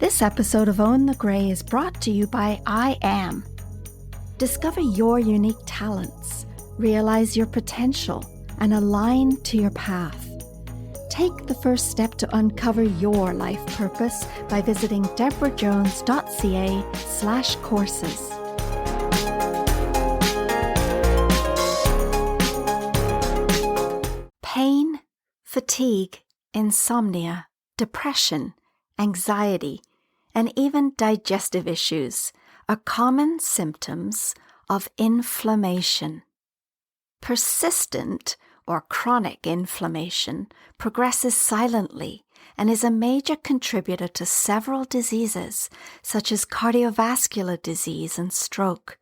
This episode of Own the Grey is brought to you by I Am. Discover your unique talents, realize your potential, and align to your path. Take the first step to uncover your life purpose by visiting debrajones.ca/courses. Pain, fatigue, insomnia, depression, anxiety, and even digestive issues are common symptoms of inflammation. Persistent or chronic inflammation progresses silently and is a major contributor to several diseases such as cardiovascular disease and stroke,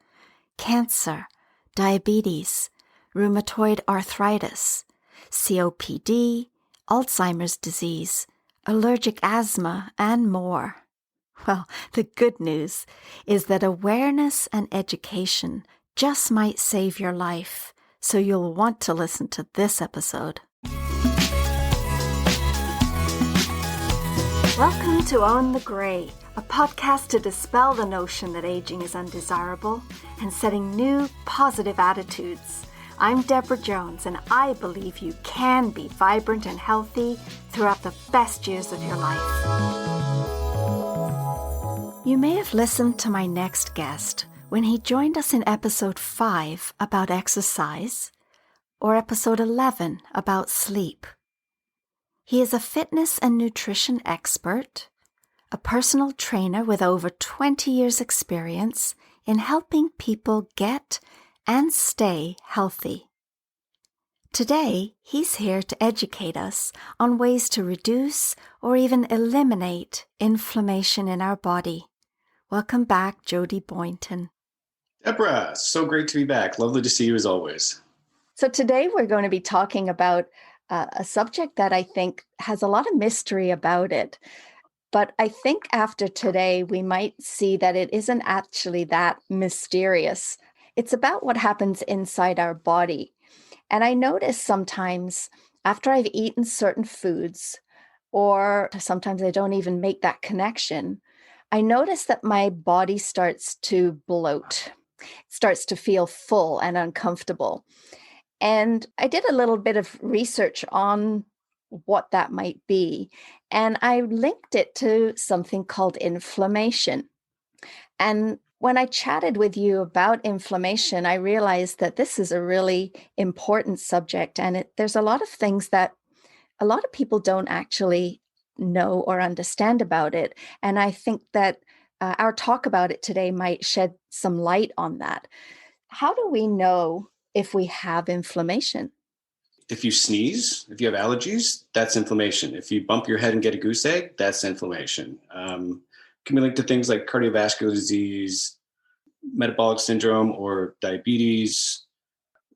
cancer, diabetes, rheumatoid arthritis, COPD, Alzheimer's disease, allergic asthma, and more. Well, the good news is that awareness and education just might save your life, so you'll want to listen to this episode. Welcome to Own the Grey, a podcast to dispel the notion that aging is undesirable and setting new, positive attitudes. I'm Deborah Jones, and I believe you can be vibrant and healthy throughout the best years of your life. You may have listened to my next guest when he joined us in episode 5 about exercise, or episode 11 about sleep. He is a fitness and nutrition expert, a personal trainer with over 20 years' experience in helping people get and stay healthy. Today, he's here to educate us on ways to reduce or even eliminate inflammation in our body. Welcome back, Jody Boynton. Deborah, so great to be back. Lovely to see you as always. So today we're going to be talking about a subject that I think has a lot of mystery about it. But I think after today, we might see that it isn't actually that mysterious. It's about what happens inside our body. And I notice sometimes after I've eaten certain foods, or sometimes I don't even make that connection, I notice that my body starts to bloat. It starts to feel full and uncomfortable. And I did a little bit of research on what that might be. And I linked it to something called inflammation. And when I chatted with you about inflammation, I realized that this is a really important subject. And there's a lot of things that a lot of people don't actually know or understand about it. And I think that our talk about it today might shed some light on that. How do we know if we have inflammation? If you sneeze, if you have allergies, that's inflammation. If you bump your head and get a goose egg, that's inflammation. Can be linked to things like cardiovascular disease, metabolic syndrome, or diabetes,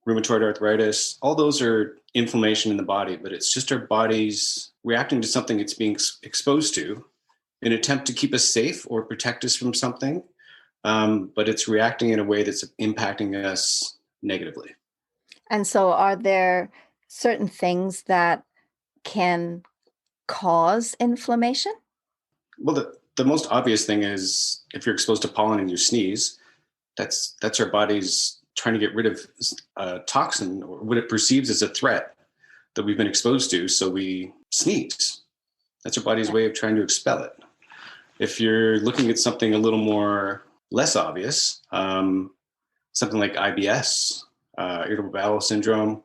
rheumatoid arthritis. All those are inflammation in the body, but it's just our body's reacting to something it's being exposed to in an attempt to keep us safe or protect us from something. But it's reacting in a way that's impacting us negatively. And so are there certain things that can cause inflammation? Well, the most obvious thing is if you're exposed to pollen and you sneeze, that's our body's trying to get rid of a toxin or what it perceives as a threat that we've been exposed to. So we sneeze. That's our body's way of trying to expel it. If you're looking at something a little more less obvious, something like IBS, irritable bowel syndrome,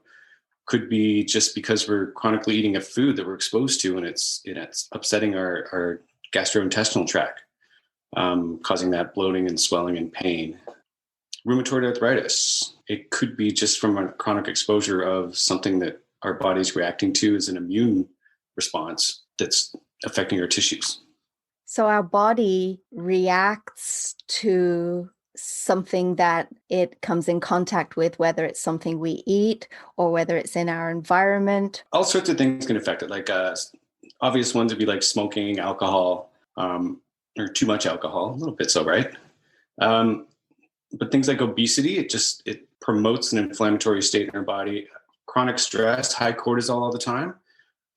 could be just because we're chronically eating a food that we're exposed to and it's upsetting our gastrointestinal tract, causing that bloating and swelling and pain. Rheumatoid arthritis, it could be just from a chronic exposure of something that our body's reacting to as an immune response that's affecting our tissues. So our body reacts to something that it comes in contact with, whether it's something we eat or whether it's in our environment. All sorts of things can affect it. Like obvious ones would be like smoking, alcohol, or too much alcohol, a little bit so, right? But things like obesity, it promotes an inflammatory state in our body. Chronic stress, high cortisol all the time,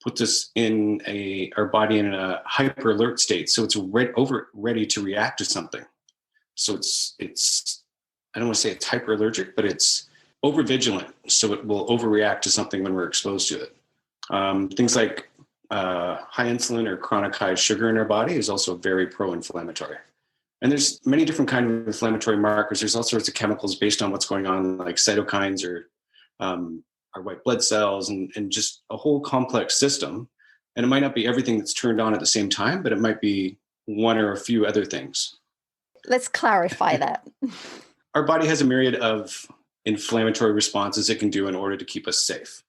puts us in our body in a hyper alert state. So it's ready to react to something. So it's I don't want to say it's hyper allergic, but it's over vigilant. So it will overreact to something when we're exposed to it. Things like high insulin or chronic high sugar in our body is also very pro-inflammatory. And there's many different kinds of inflammatory markers. There's all sorts of chemicals based on what's going on, like cytokines or our white blood cells, and just a whole complex system. And it might not be everything that's turned on at the same time, but it might be one or a few other things. Let's clarify that. Our body has a myriad of inflammatory responses it can do in order to keep us safe.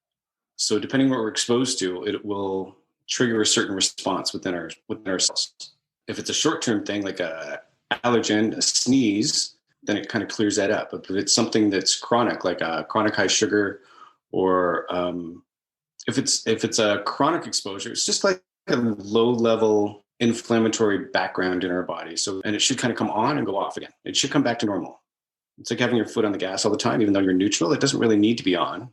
So depending on what we're exposed to, it will trigger a certain response within our cells. If it's a short-term thing like a allergen, a sneeze, then it kind of clears that up. But if it's something that's chronic, like a chronic high sugar, or if it's a chronic exposure, it's just like a low-level inflammatory background in our body. And it should kind of come on and go off again. It should come back to normal. It's like having your foot on the gas all the time, even though you're neutral. It doesn't really need to be on,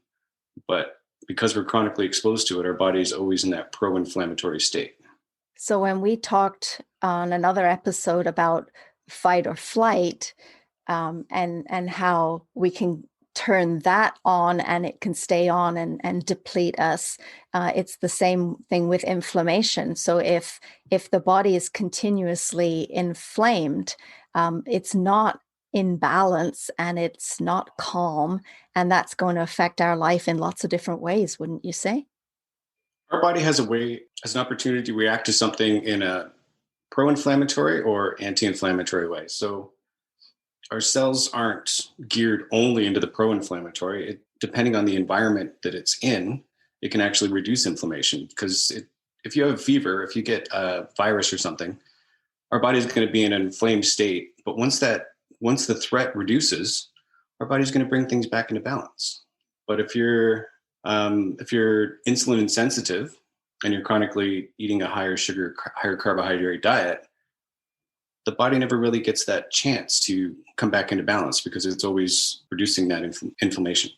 but because we're chronically exposed to it, our body is always in that pro-inflammatory state. So when we talked on another episode about fight or flight, and how we can turn that on and it can stay on and deplete us, it's the same thing with inflammation. So if the body is continuously inflamed, it's not in balance and it's not calm, and that's going to affect our life in lots of different ways, wouldn't you say? Our body has an opportunity to react to something in a pro-inflammatory or anti-inflammatory way. So our cells aren't geared only into the pro-inflammatory. Depending on the environment that it's in, it can actually reduce inflammation. Because if you have a fever, if you get a virus or something, our body is going to be in an inflamed state. But once the threat reduces, our body's going to bring things back into balance. But if you're insulin insensitive and you're chronically eating a higher sugar, higher carbohydrate diet, the body never really gets that chance to come back into balance because it's always producing that inflammation.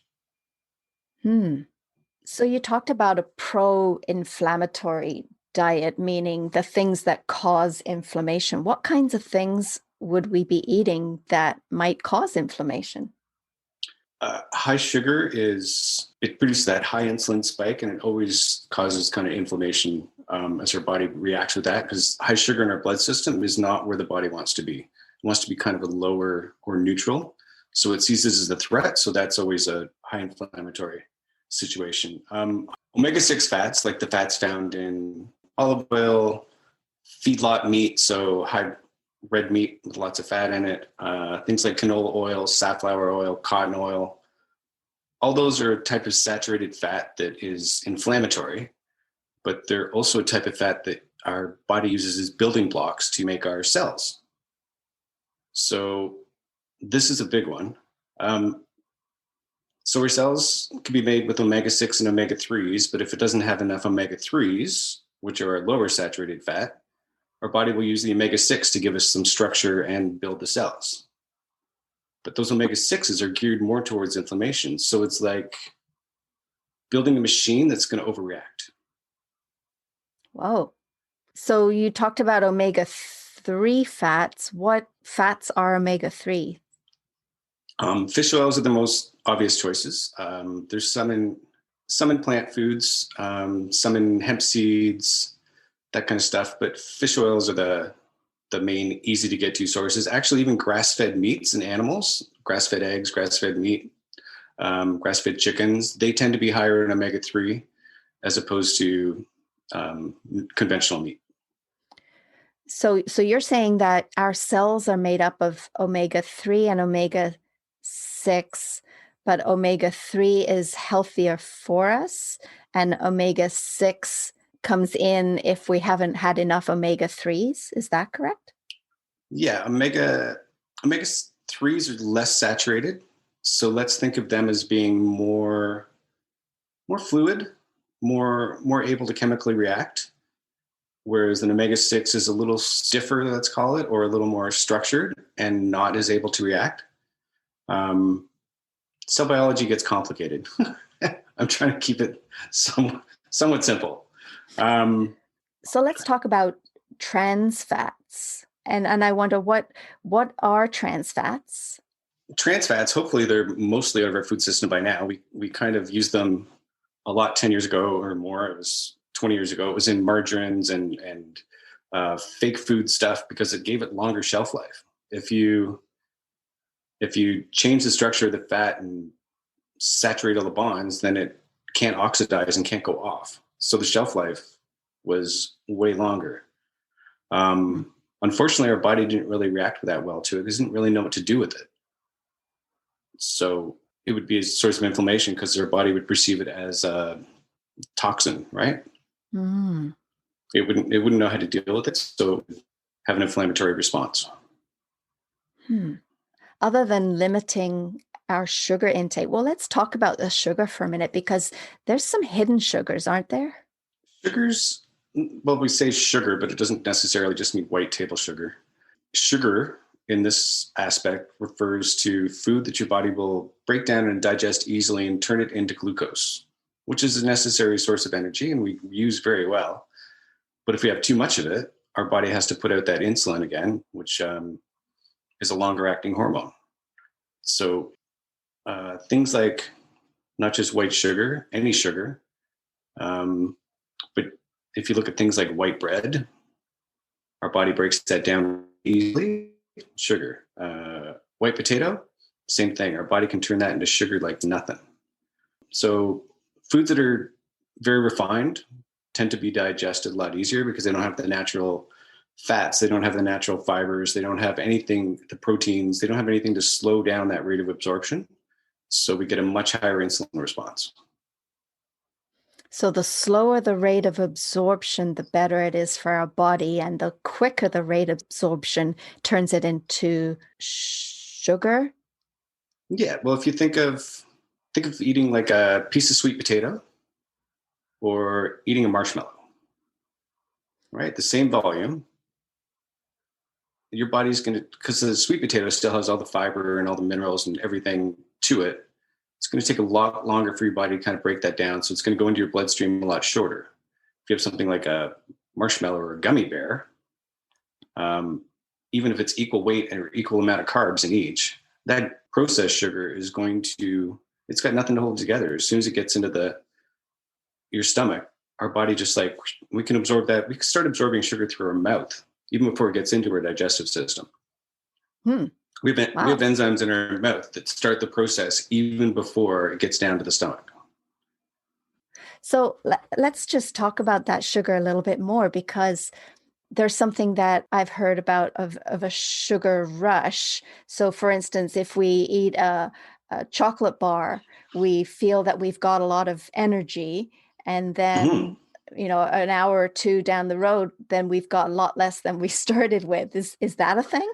So you talked about a pro-inflammatory diet, meaning the things that cause inflammation. What kinds of things would we be eating that might cause inflammation? High sugar it produces that high insulin spike, and it always causes kind of inflammation as our body reacts with that, because high sugar in our blood system is not where the body wants to be. It wants to be kind of a lower or neutral. So it sees this as a threat. So that's always a high inflammatory situation. Omega-6 fats, like the fats found in olive oil, feedlot meat, so high red meat with lots of fat in it, things like canola oil, safflower oil, cotton oil. All those are a type of saturated fat that is inflammatory, but they're also a type of fat that our body uses as building blocks to make our cells. So this is a big one. So our cells can be made with omega-6 and omega-3s, but if it doesn't have enough omega-3s, which are a lower saturated fat, our body will use the omega-6 to give us some structure and build the cells. But those omega-6s are geared more towards inflammation. So it's like building a machine that's going to overreact. Whoa. So you talked about omega-3 fats. What fats are omega-3? Fish oils are the most obvious choices. There's some in plant foods, some in hemp seeds, that kind of stuff. But fish oils are the main easy to get to sources. Actually, even grass-fed meats and animals, grass-fed eggs, grass-fed meat, grass-fed chickens, they tend to be higher in omega-3 as opposed to conventional meat. So you're saying that our cells are made up of omega-3 and omega-6, but omega-3 is healthier for us, and omega-6 comes in if we haven't had enough omega-3s. Is that correct? Yeah, omega-3s are less saturated. So let's think of them as being more fluid, more able to chemically react. Whereas an omega-6 is a little stiffer, let's call it, or a little more structured and not as able to react. Cell biology gets complicated. I'm trying to keep it somewhat simple. Um, So let's talk about trans fats. And I wonder what are trans fats? Trans fats, hopefully they're mostly out of our food system by now. We kind of used them a lot 10 years ago or more. It was 20 years ago. It was in margarines and fake food stuff because it gave it longer shelf life. If you change the structure of the fat and saturate all the bonds, then it can't oxidize and can't go off. So the shelf life was way longer. Unfortunately, our body didn't really react that well to it. It didn't really know what to do with it. So it would be a source of inflammation because their body would perceive it as a toxin, right? Mm. It wouldn't know how to deal with it, so it would have an inflammatory response. Hmm. Other than limiting our sugar intake, well, let's talk about the sugar for a minute because there's some hidden sugars, aren't there? Sugars, well, we say sugar, but it doesn't necessarily just mean white table sugar. Sugar in this aspect refers to food that your body will break down and digest easily and turn it into glucose, which is a necessary source of energy and we use very well. But if we have too much of it, our body has to put out that insulin again, which is a longer acting hormone. So things like not just white sugar, any sugar, but if you look at things like white bread, our body breaks that down easily. Sugar, white potato, same thing. Our body can turn that into sugar like nothing. So foods that are very refined tend to be digested a lot easier because they don't have the natural fats, they don't have the natural fibers, they don't have anything, the proteins, they don't have anything to slow down that rate of absorption. So we get a much higher insulin response. So the slower the rate of absorption, the better it is for our body, and the quicker the rate of absorption turns it into sugar. Yeah, well, if you think of eating like a piece of sweet potato or eating a marshmallow, right? The same volume, your body's going to, because the sweet potato still has all the fiber and all the minerals and everything to it, it's going to take a lot longer for your body to kind of break that down. So it's going to go into your bloodstream a lot shorter. If you have something like a marshmallow or a gummy bear, um, even if it's equal weight or equal amount of carbs in each, that processed sugar is going to, it's got nothing to hold together. As soon as it gets into your stomach, our body just like, we can absorb that. We can start absorbing sugar through our mouth even before it gets into our digestive system. Hmm. We have Wow. enzymes in our mouth that start the process even before it gets down to the stomach. So let's just talk about that sugar a little bit more because there's something that I've heard about of a sugar rush. So, for instance, if we eat a chocolate bar, we feel that we've got a lot of energy, and Mhm. then, an hour or two down the road, then we've got a lot less than we started with. Is that a thing?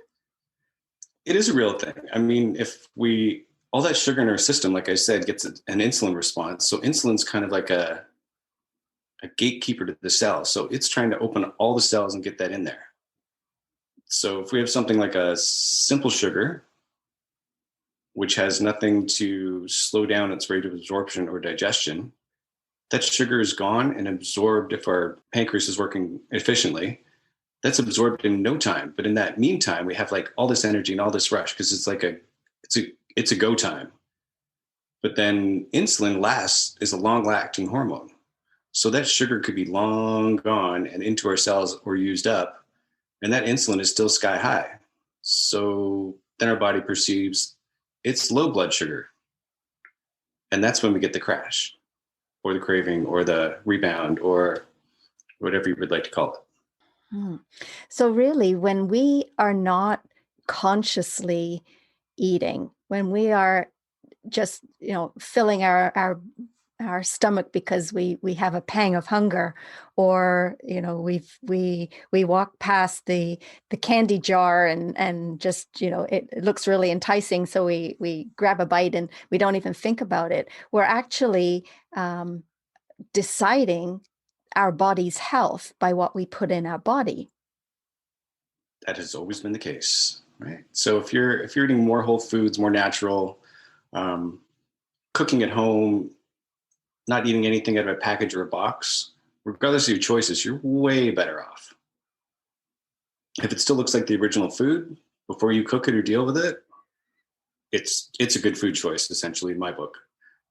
It is a real thing. I mean, if we, all that sugar in our system, like I said, gets an insulin response. So insulin's kind of like a gatekeeper to the cell. So it's trying to open all the cells and get that in there. So if we have something like a simple sugar, which has nothing to slow down its rate of absorption or digestion, that sugar is gone and absorbed if our pancreas is working efficiently. That's absorbed in no time. But in that meantime, we have like all this energy and all this rush because it's a go time. But then insulin lasts is a long acting hormone. So that sugar could be long gone and into our cells or used up. And that insulin is still sky high. So then our body perceives it's low blood sugar. And that's when we get the crash or the craving or the rebound or whatever you would like to call it. Hmm. So really, when we are not consciously eating, when we are just filling our stomach because we have a pang of hunger, or we walk past the candy jar and just it looks really enticing, so we grab a bite and we don't even think about it. We're actually deciding our body's health by what we put in our body. That has always been the case, right? So if you're eating more whole foods, more natural, um, cooking at home, not eating anything out of a package or a box, regardless of your choices, you're way better off. If it still looks like the original food before you cook it or deal with it, it's a good food choice, essentially, in my book.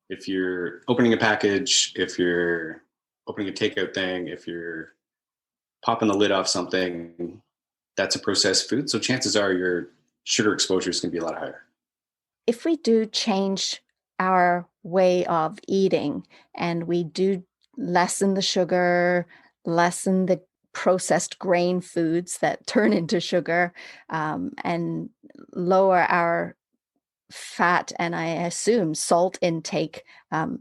If you're opening a package, if you're opening a takeout thing, if you're popping the lid off something, that's a processed food. So chances are your sugar exposure is going to be a lot higher. If we do change our way of eating and we do lessen the sugar, lessen the processed grain foods that turn into sugar, and lower our fat and I assume salt intake.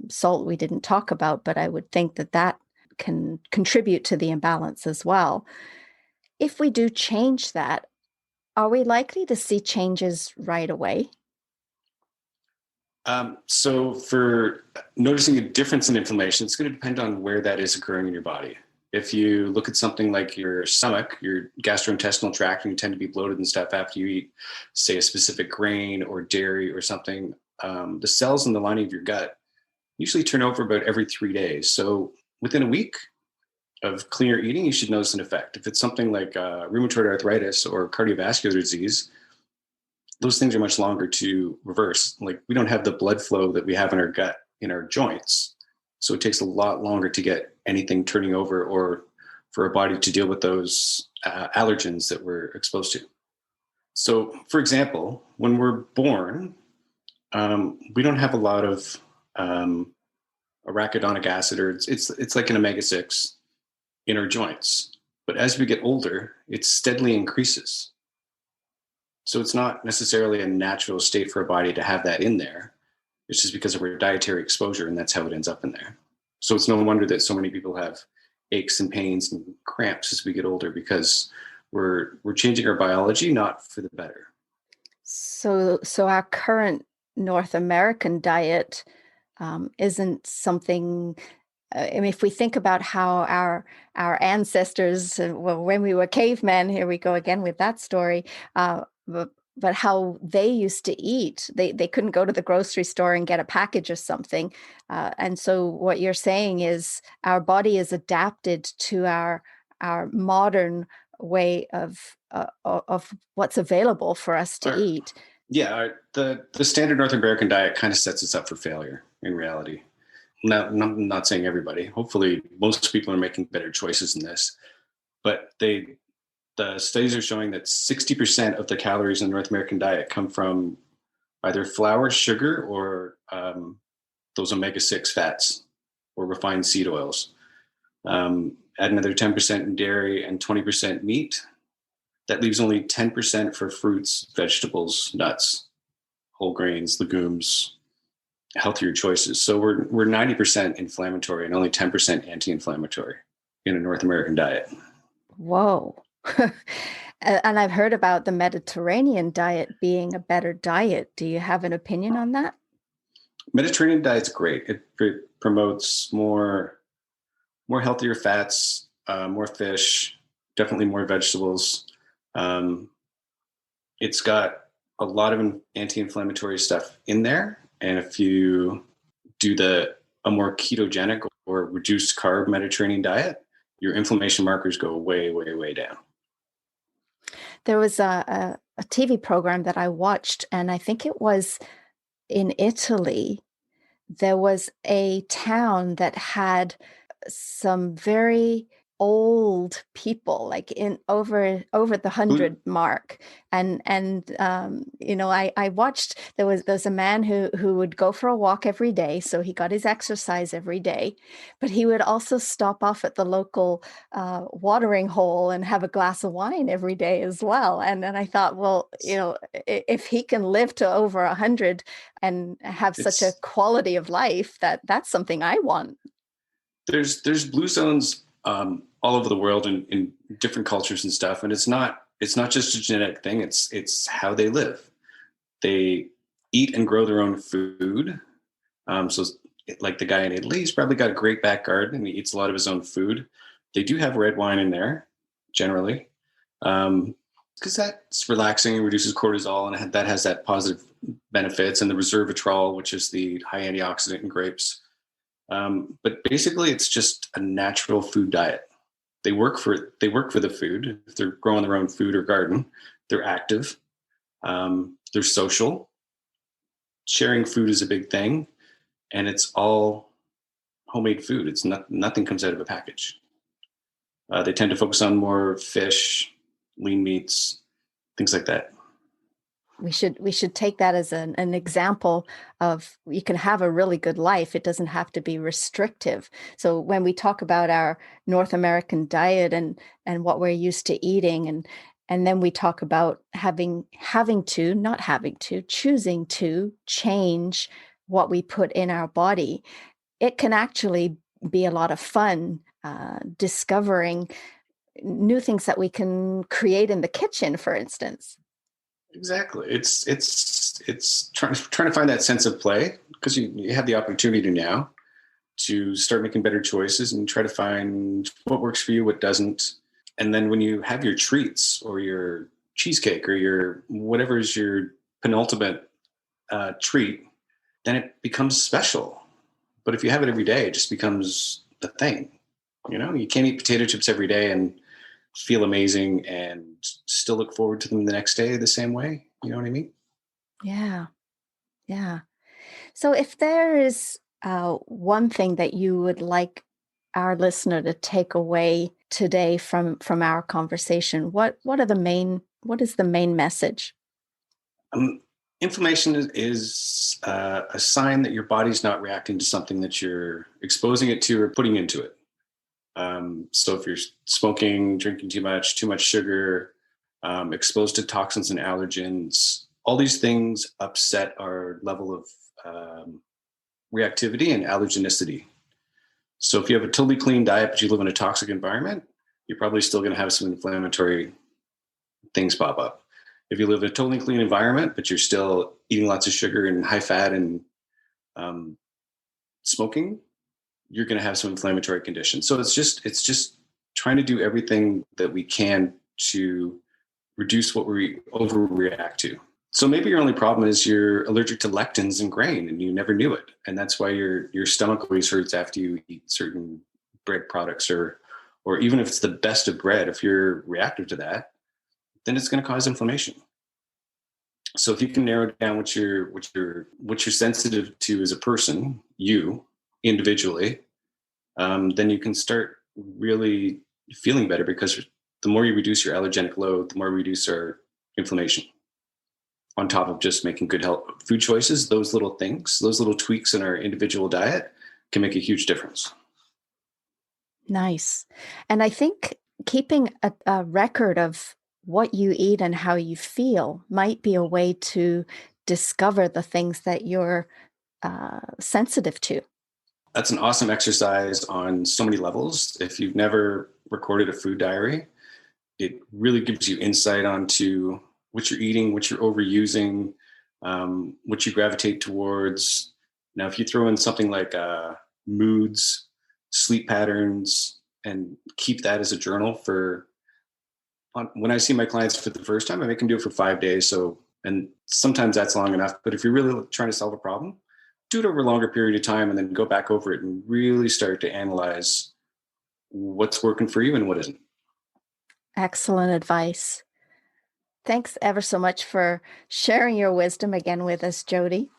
Salt we didn't talk about, but I would think that that can contribute to the imbalance as well. If we do change that, are we likely to see changes right away? So for noticing a difference in inflammation, it's going to depend on where that is occurring in your body. If you look at something like your stomach, your gastrointestinal tract, and you tend to be bloated and stuff after you eat, say, a specific grain or dairy or something, the cells in the lining of your gut usually turn over about every 3 days. So within a week of cleaner eating, you should notice an effect. If it's something like rheumatoid arthritis or cardiovascular disease, those things are much longer to reverse. Like, we don't have the blood flow that we have in our gut, in our joints. So it takes a lot longer to get anything turning over or for a body to deal with those allergens that we're exposed to. So, for example, when we're born, we don't have a lot of arachidonic acid, or it's like an omega-6 in our joints. But as we get older, it steadily increases. So it's not necessarily a natural state for a body to have that in there. It's just because of our dietary exposure, and that's how it ends up in there. So it's no wonder that so many people have aches and pains and cramps as we get older, because we're changing our biology, not for the better. So our current North American diet isn't something. I mean, if we think about how our ancestors, well, when we were cavemen, here we go again with that story. But how they used to eat, they couldn't go to the grocery store and get a package of something, and so what you're saying is our body is adapted to our modern way of what's available for us to Our, eat. yeah, the standard North American diet kind of sets us up for failure in reality. Now, I'm not saying everybody. Hopefully, most people are making better choices in this. But the studies are showing that 60% of the calories in the North American diet come from either flour, sugar, or those omega-6 fats or refined seed oils. Add another 10% in dairy and 20% meat. That leaves only 10% for fruits, vegetables, nuts, whole grains, legumes, healthier choices. So we're 90% inflammatory and only 10% anti-inflammatory in a North American diet. Whoa. And I've heard about the Mediterranean diet being a better diet. Do you have an opinion on that? Mediterranean diet's great. It promotes more healthier fats, more fish, definitely more vegetables. It's got a lot of anti-inflammatory stuff in there. And if you do a more ketogenic or reduced carb Mediterranean diet, your inflammation markers go way, way, way down. There was a TV program that I watched, and I think it was in Italy. There was a town that had some very old people, like in over the Food, 100 mark. I watched, there's a man who would go for a walk every day, so he got his exercise every day, but he would also stop off at the local watering hole and have a glass of wine every day as well. And then I thought, well, if he can live to over 100 and have such a it's quality of life, that's something I want. there's blue zones all over the world in different cultures and stuff, and it's not just a genetic thing. It's how they live. They eat and grow their own food. So like the guy in Italy, he's probably got a great back garden and he eats a lot of his own food. They do have red wine in there generally, because that's relaxing and reduces cortisol, and that has that positive benefits. And the resveratrol, which is the high antioxidant in grapes, But basically, it's just a natural food diet. They work for the food. If they're growing their own food or garden, they're active. They're social. Sharing food is a big thing, and it's all homemade food. It's not nothing comes out of a package. They tend to focus on more fish, lean meats, things like that. We should take that as an example of you can have a really good life. It doesn't have to be restrictive. So when we talk about our North American diet and what we're used to eating, and then we talk about not having to, choosing to change what we put in our body, it can actually be a lot of fun discovering new things that we can create in the kitchen, for instance. Exactly. It's trying to find that sense of play because you have the opportunity now to start making better choices and try to find what works for you, what doesn't. And then when you have your treats or your cheesecake or your whatever is your penultimate treat, then it becomes special. But if you have it every day, it just becomes the thing. You can't eat potato chips every day and feel amazing and still look forward to them the next day the same way. You know what I mean? Yeah, yeah. So if there is one thing that you would like our listener to take away today from our conversation, what is the main message? Inflammation is a sign that your body's not reacting to something that you're exposing it to or putting into it. So if you're smoking, drinking too much sugar, exposed to toxins and allergens, all these things upset our level of reactivity and allergenicity. So if you have a totally clean diet, but you live in a toxic environment, you're probably still going to have some inflammatory things pop up. If you live in a totally clean environment, but you're still eating lots of sugar and high fat and smoking, you're going to have some inflammatory conditions. So it's just trying to do everything that we can to reduce what we overreact to. So maybe your only problem is you're allergic to lectins and grain and you never knew it. And that's why your stomach always hurts after you eat certain bread products or even if it's the best of bread, if you're reactive to that, then it's going to cause inflammation. So if you can narrow down what you're sensitive to as a person, you individually, then you can start really feeling better because the more you reduce your allergenic load, the more we reduce our inflammation. On top of just making good health food choices, those little things, those little tweaks in our individual diet can make a huge difference. Nice. And I think keeping a record of what you eat and how you feel might be a way to discover the things that you're sensitive to. That's an awesome exercise on so many levels. If you've never recorded a food diary, it really gives you insight onto what you're eating, what you're overusing, what you gravitate towards. Now, if you throw in something like moods, sleep patterns, and keep that as a journal when I see my clients for the first time, I make them do it for 5 days. And sometimes that's long enough. But if you're really trying to solve a problem, do it over a longer period of time and then go back over it and really start to analyze what's working for you and what isn't. Excellent advice. Thanks ever so much for sharing your wisdom again with us, Jody.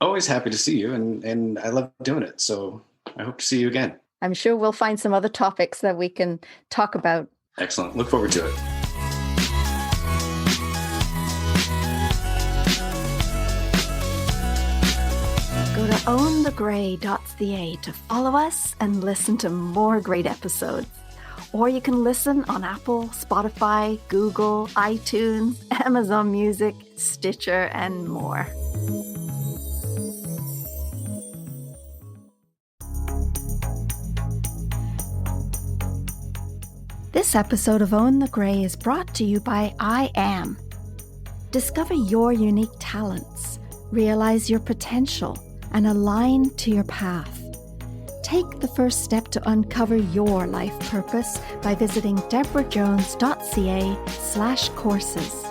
Always happy to see you, and I love doing it. So I hope to see you again. I'm sure we'll find some other topics that we can talk about. Excellent. Look forward to it. Go to ownthegray.ca to follow us and listen to more great episodes. Or you can listen on Apple, Spotify, Google, iTunes, Amazon Music, Stitcher, and more. This episode of Own the Gray is brought to you by I Am. Discover your unique talents, realize your potential, and align to your path. Take the first step to uncover your life purpose by visiting debrajones.ca/courses.